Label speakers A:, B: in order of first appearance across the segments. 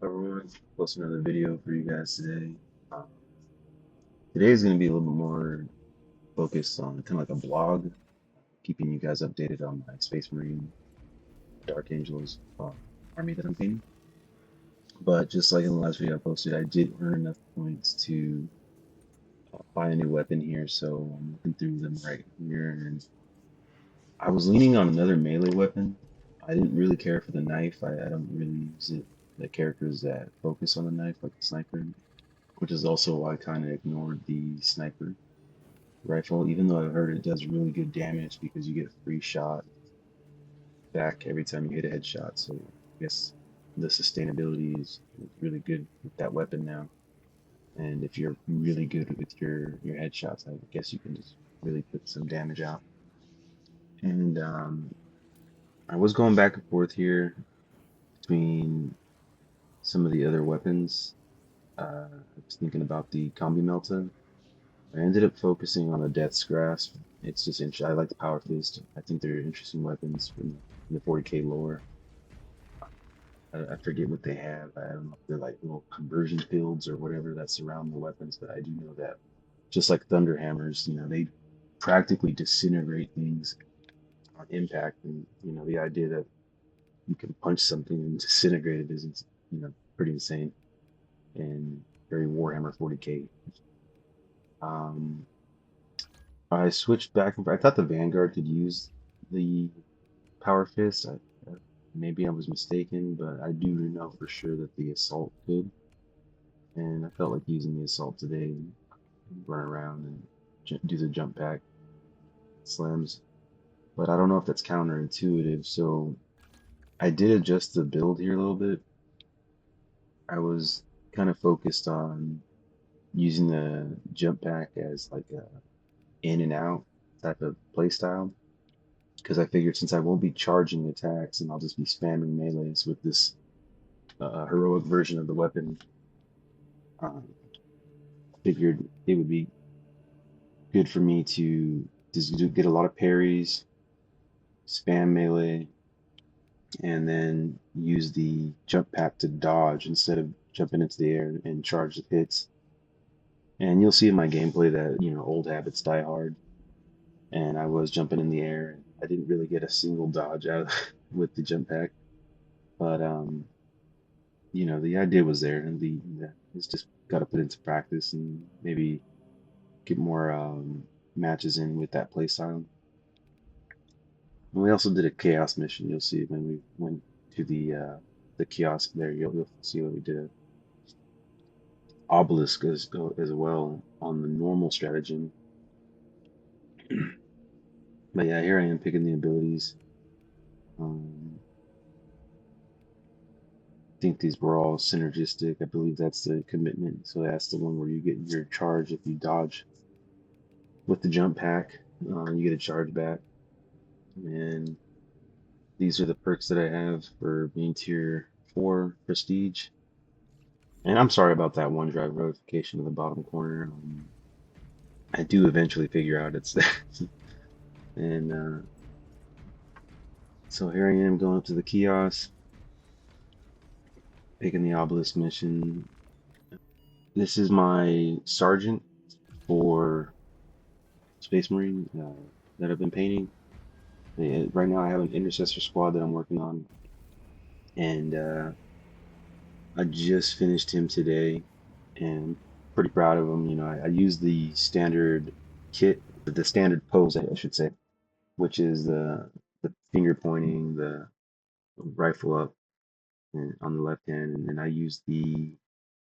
A: Everyone, post another video for you guys today. Um, Today is going to be a little bit more focused on kind of like a blog, keeping you guys updated on my Space Marine Dark Angels army that I'm painting. But just like in the last video I posted, I did earn enough points to buy a new weapon here, so I'm looking through them right here. And I was leaning on another melee weapon. I didn't really care for the knife. I don't really use it. The characters that focus on the knife, like the sniper, which is also why I kind of ignored the sniper rifle, even though I've heard it does really good damage because you get a free shot back every time you hit a headshot. So I guess the sustainability is really good with that weapon now. And if you're really good with your headshots, I guess you can just really put some damage out. And I was going back and forth here between some of the other weapons. I was thinking about the Combi Melta. I ended up focusing on a Death's Grasp. It's just interesting. I like the Power Fist. I think they're interesting weapons from the 40k lore. I forget what they have. I don't know if they're like little conversion fields or whatever that surround the weapons, but I do know that just like Thunder Hammers, they practically disintegrate things on impact. And the idea that you can punch something and disintegrate it is, pretty insane and very Warhammer 40k. Um, I switched back and forth. I thought the Vanguard could use the Power Fist. Maybe I was mistaken, but I do know for sure that the Assault could. And I felt like using the Assault today and run around and do the jump pack slams. But I don't know if that's counterintuitive. So I did adjust the build here a little bit. I was kind of focused on using the jump pack as like a in and out type of playstyle, because I figured since I won't be charging attacks and I'll just be spamming melees with this heroic version of the weapon, um, figured it would be good for me to just get a lot of parries, spam melee, and then use the jump pack to dodge instead of jumping into the air and charge the hits. And you'll see in my gameplay that, old habits die hard, and I was jumping in the air and I didn't really get a single dodge out with the jump pack. But the idea was there, and it's just got to put into practice and maybe get more matches in with that play style. And we also did a chaos mission. You'll see when we went to the kiosk there. You'll see what we did a obelisk as well on the normal stratagem. But yeah, here I am picking the abilities. Um, I think these were all synergistic. I believe that's the commitment. So that's the one where you get your charge if you dodge with the jump pack. You get a charge back. And these are the perks that I have for being tier 4 prestige. And I'm sorry about that OneDrive notification in the bottom corner. I do eventually figure out it's there. And so here I am going up to the kiosk, picking the obelisk mission. This is my sergeant for Space Marine that I've been painting. Right now I have an intercessor squad that I'm working on, and I just finished him today, and pretty proud of him. I used the standard kit, the standard pose, I should say, which is the finger pointing, the rifle up and on the left hand, and then I used the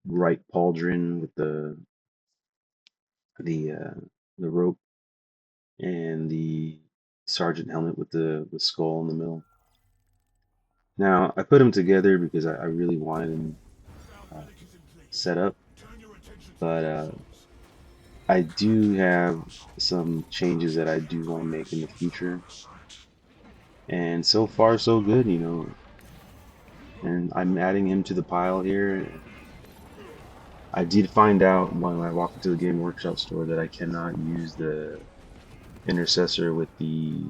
A: right pauldron with the uh, the rope and the sergeant helmet with the skull in the middle. Now I put them together because I really wanted them uh, set up, but I do have some changes that I do want to make in the future. And so far, so good, And I'm adding him to the pile here. I did find out when I walked into the Game Workshop store that I cannot use the Intercessor with the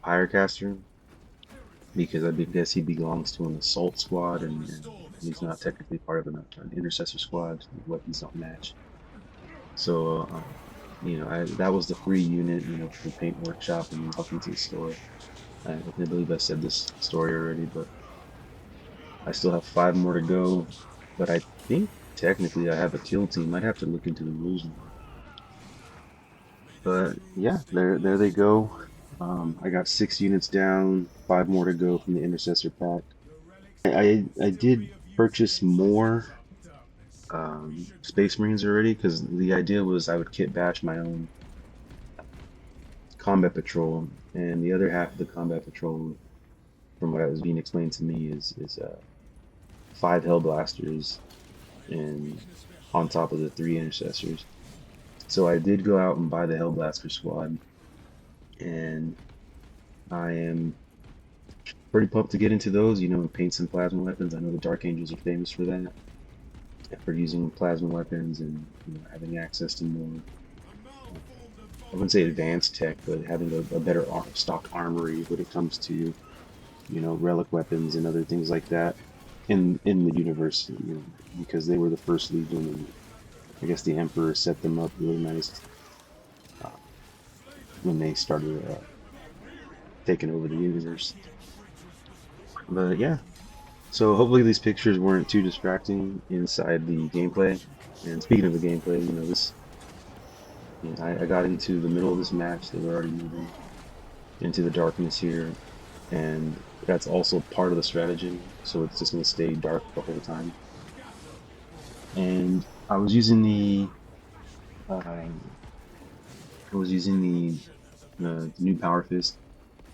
A: Pyrecaster because I guess he belongs to an assault squad, and He's not technically part of an intercessor squad. His weapons don't match. So, that was the free unit, for the paint workshop and walking to the store. I believe I said this story already, but I still have 5 more to go. But I think technically I have a kill team. I'd have to look into the rules more. But yeah, there they go. I got 6 units down, 5 more to go from the intercessor pack. I did purchase more Space Marines already because the idea was I would kit bash my own combat patrol, and the other half of the combat patrol, from what was being explained to me, is 5 Hellblasters and on top of the 3 intercessors. So I did go out and buy the Hellblaster squad, and I am pretty pumped to get into those, and paint some plasma weapons. I know the Dark Angels are famous for that, for using plasma weapons and having access to more, I wouldn't say advanced tech, but having a better stock armory when it comes to relic weapons and other things like that in the universe, because they were the first legion, and I guess the Emperor set them up really nice uh, when they started taking over the universe. But yeah, so hopefully these pictures weren't too distracting inside the gameplay. And speaking of the gameplay, I got into the middle of this match. They were already moving into the darkness here, and that's also part of the strategy. So it's just going to stay dark the whole time. And I was using um, the new Power Fist.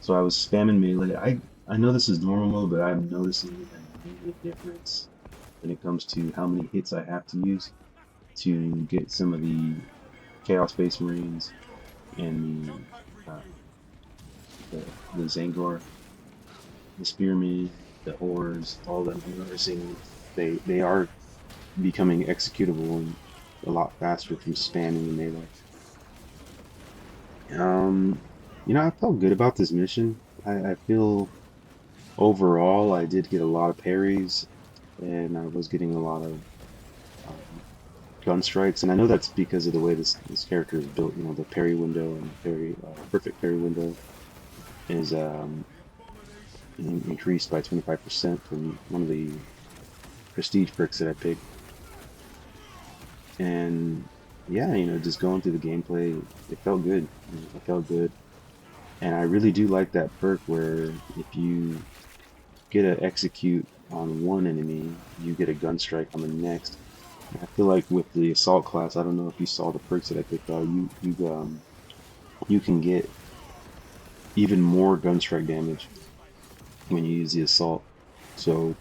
A: So I was spamming melee. I know this is normal, but I'm noticing an immediate difference when it comes to how many hits I have to use to get some of the Chaos Space Marines and the Zangor, the Spearmen, the Horrors, all of them. I'm noticing they are becoming executable and a lot faster from spamming the melee. Um, I felt good about this mission. I feel overall I did get a lot of parries, and I was getting a lot of um, gun strikes, and I know that's because of the way this character is built. The parry window and parry perfect parry window is increased by 25% from one of the prestige perks that I picked. And yeah, just going through the gameplay, it felt good. It felt good, and I really do like that perk where if you get a execute on one enemy, you get a gun strike on the next. I feel like with the assault class, I don't know if you saw the perks that I picked out. You can get even more gun strike damage when you use the assault. So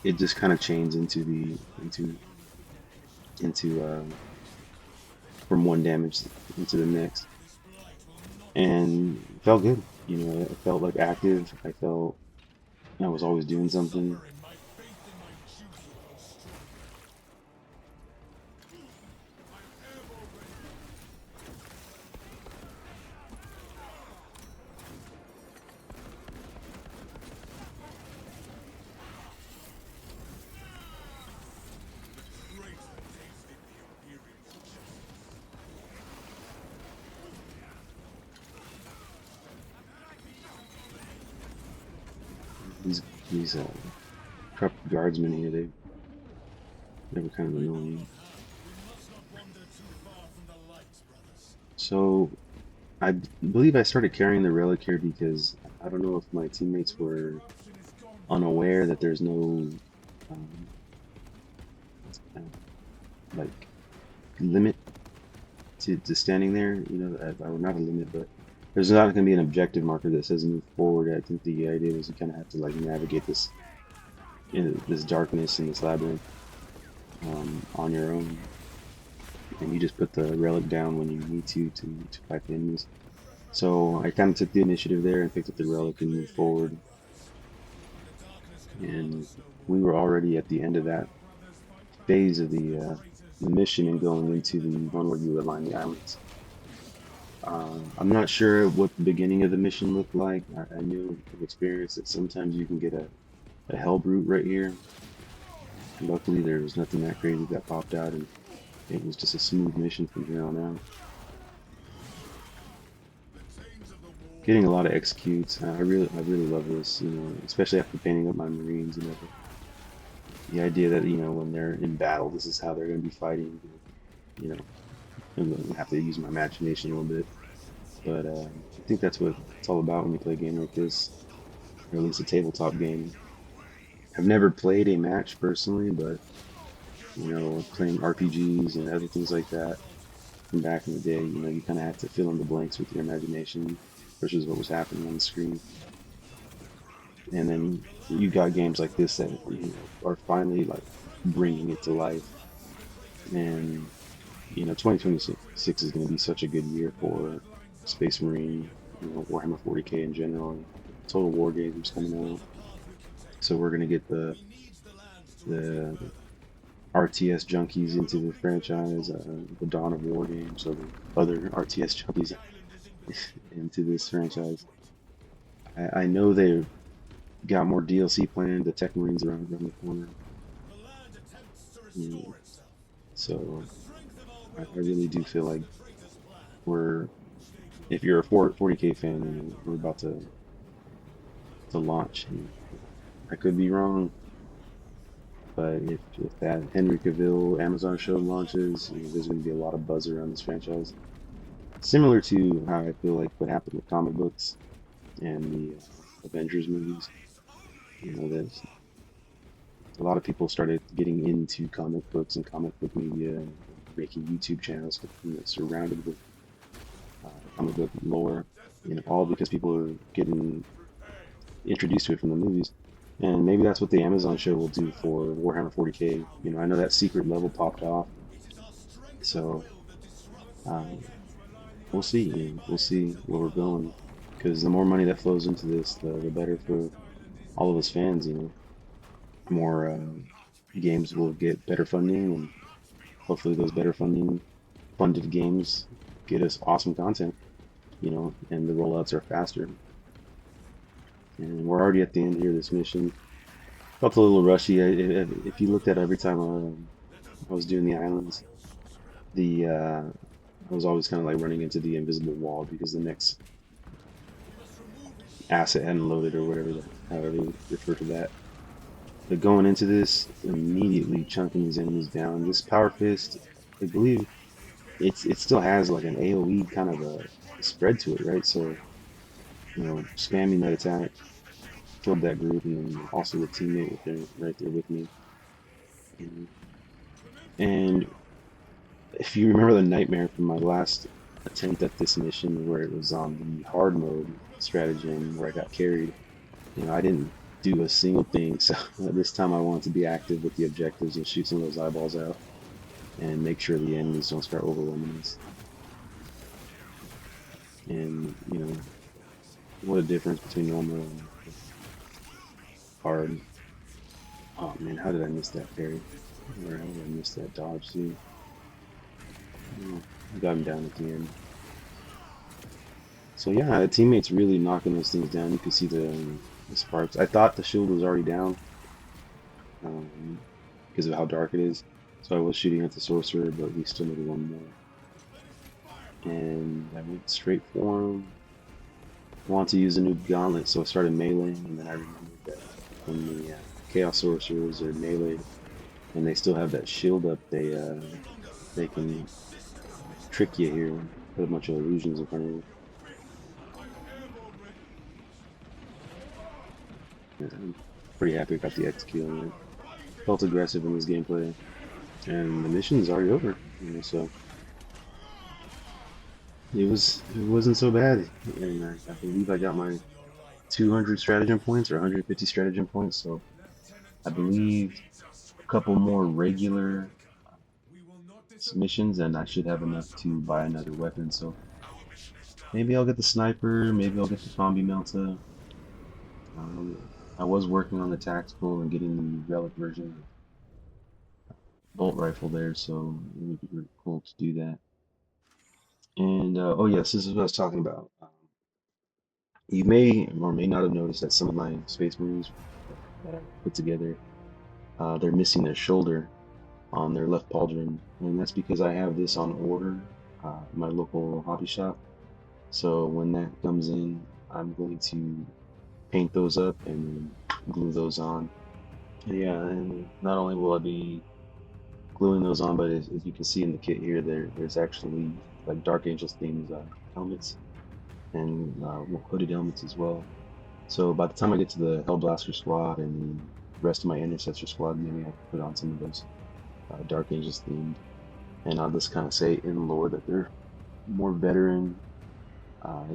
A: it just kind of chains into from one damage into the next, and it felt good. I felt like active. I felt I was always doing something. These corrupt guardsmen here, they were kind of annoying. So believe I started carrying the relic here because I don't know if my teammates were unaware that there's no um, uh, like limit to standing there. Or not a limit, but there's not going to be an objective marker that says move forward. I think the idea was you kind of have to like navigate this darkness and this labyrinth on your own, and you just put the relic down when you need to fight the enemies. So I kind of took the initiative there and picked up the relic and moved forward, and we were already at the end of that phase of the mission and going into the one where you align the islands. I'm not sure what the beginning of the mission looked like. I knew of experience that sometimes you can get a hell brute right here, Luckily, there was nothing that crazy that popped out, and it was just a smooth mission from here on out. Getting a lot of executes. I really love this. You know, especially after painting up my Marines. You know, the idea that when they're in battle, this is how they're going to be fighting. You know, I'm gonna have to use my imagination a little bit, but I think that's what it's all about when you play a game like this, or at least a tabletop game. I've never played a match personally, but playing RPGs and other things like that from back in the day, you kind of have to fill in the blanks with your imagination versus what was happening on the screen. And then you got games like this that are finally like bringing it to life. And 2026 is going to be such a good year for Space Marine, Warhammer 40K in general, and Total War games coming out. So we're going to get the RTS junkies into the franchise, the Dawn of War games, so the other RTS junkies into this franchise. I know they've got more DLC planned. The Tech Marines are around the corner. You so I really do feel like we're, if you're a 40K fan, we're about to launch. I could be wrong, but if that Henry Cavill Amazon show launches, there's going to be a lot of buzz around this franchise. Similar to how I feel like what happened with comic books and the Avengers movies. There's a lot of people started getting into comic books and comic book media and making YouTube channels surrounded with comic book lore. All because people are getting introduced to it from the movies. And maybe that's what the Amazon show will do for Warhammer 40K. I know that secret level popped off, so um, we'll see. We'll see where we're going. Because the more money that flows into this, the better for all of us fans. More games will get better funding, and hopefully those better funded games get us awesome content. And the rollouts are faster. And we're already at the end here of this mission. Felt a little rushy. If you looked at every time I was doing the islands, the I was always kind of like running into the invisible wall because the next asset hadn't loaded or whatever, however you refer to that. But going into this, immediately chunking these enemies down. This power fist, I believe it still has like an AOE kind of a spread to it, right? So spamming that attack killed that group, and then also the teammate right there with me. And if you remember the nightmare from my last attempt at this mission, where it was on the hard mode stratagem, where I got carried, I didn't do a single thing. So this time I wanted to be active with the objectives and shoot some of those eyeballs out and make sure the enemies don't start overwhelming us. And what a difference between normal and hard. Oh man, how did I miss that parry? Or how did I miss that dodge too? I got him down at the end. So yeah, the teammates really knocking those things down. You can see the sparks. I thought the shield was already down because of how dark it is. So I was shooting at the sorcerer, but we still needed one more. And I went straight for him. I wanted to use a new gauntlet, so I started meleeing, and then I remembered that when the Chaos Sorcerers are meleeed and they still have that shield up, they can trick you here and put a bunch of illusions in front of you. And I'm pretty happy about the execute on it. Felt aggressive in this gameplay, and the mission's already over, so it wasn't so bad, and I believe I got my 200 stratagem points or 150 stratagem points, so I believe a couple more regular missions and I should have enough to buy another weapon. So maybe I'll get the sniper, maybe I'll get the combi melta. I was working on the tactical and getting the relic version of bolt rifle there, so it would be really cool to do that. And oh yes, this is what I was talking about. You may or may not have noticed that some of my Space Marines that I put together they're missing their shoulder on their left pauldron, and that's because I have this on order at my local hobby shop. So when that comes in, I'm going to paint those up and then glue those on. And yeah, and not only will I be gluing those on, but as you can see in the kit here, there's actually like Dark Angels themed helmets and hooded helmets as well. So by the time I get to the Hellblaster squad and the rest of my Intercessor squad, maybe I can put on some of those Dark Angels themed. And I'll just kind of say in lore that they're more veteran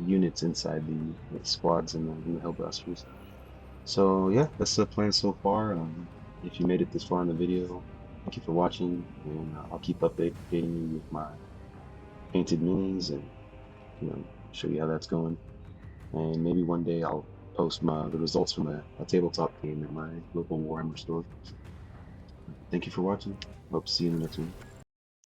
A: units inside the squads and the Hellblasters. So yeah, that's the plan so far. If you made it this far in the video, thank you for watching, and I'll keep updating you with my painted minis and show you how that's going. And maybe one day I'll post the results from a tabletop game at my local Warhammer store. Thank you for watching. Hope to see you in the next one.